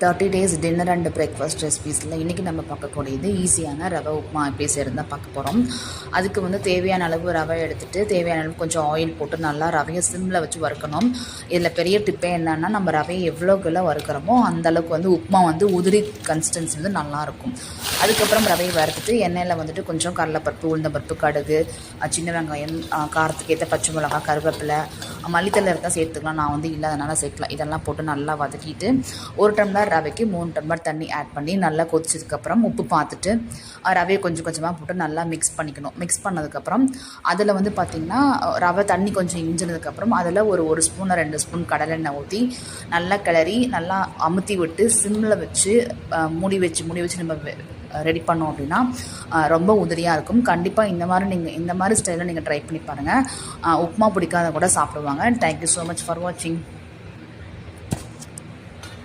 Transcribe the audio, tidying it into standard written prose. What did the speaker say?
30 days dinner and breakfast ரெசிபீஸில் இன்றைக்கி நம்ம பார்க்கக்கூடியது ஈஸியான ரவை உப்புமா எப்படி செய்கிறது தான் பார்க்க போகிறோம். அதுக்கு வந்து தேவையான அளவு ரவை எடுத்துகிட்டு தேவையான அளவு கொஞ்சம் ஆயில் போட்டு நல்லா ரவையை சிம்மில் வச்சு வறுக்கணும். இதில் பெரிய டிப்பே என்னென்னா, நம்ம ரவையை எவ்வளோக்குள்ள வறுக்கிறோமோ அந்தளவுக்கு வந்து உப்புமா வந்து உதிரி கன்சிஸ்டன்சி வந்து நல்லாயிருக்கும். அதுக்கப்புறம் ரவையை வறுத்துட்டு எண்ணெயில் வந்துட்டு கொஞ்சம் கடலைப்பருப்பு, உளுந்தம்பருப்பு, கடுகு, சின்ன வெங்காயம், காரத்துக்கு ஏற்ற பச்சை மிளகா, கருவேப்பிலை, மல்லித்தலை இருந்தால் சேர்த்துக்கலாம். நான் வந்து இல்லாதனால சேர்க்கலாம். இதெல்லாம் போட்டு நல்லா வதக்கிட்டு 1 டம்ளர் ரவைக்கு 3 டம்ளர் தண்ணி ஆட் பண்ணி நல்லா கொதிச்சதுக்கப்புறம் உப்பு பார்த்துட்டு ரவையை கொஞ்சம் கொஞ்சமாக போட்டு நல்லா மிக்ஸ் பண்ணிக்கணும். மிக்ஸ் பண்ணதுக்கப்புறம் அதில் வந்து பார்த்திங்கன்னா ரவை தண்ணி கொஞ்சம் இஞ்சினதுக்கப்புறம் அதில் ஒரு ஸ்பூன் 2 ஸ்பூன் கடலெண்ணெய் ஊற்றி நல்லா கிளறி நல்லா அமுத்தி விட்டு சிம்மில் வச்சு மூடி வச்சு நம்ம ரெடி பண்ணோம் அப்படின்னா ரொம்ப உதிரியாக இருக்கும். கண்டிப்பாக இந்த மாதிரி ஸ்டைலில் நீங்கள் ட்ரை பண்ணி பாருங்கள். உப்புமா பிடிக்காத கூட சாப்பிடுவாங்க. தேங்க்யூ ஸோ மச் ஃபார் வாட்சிங்.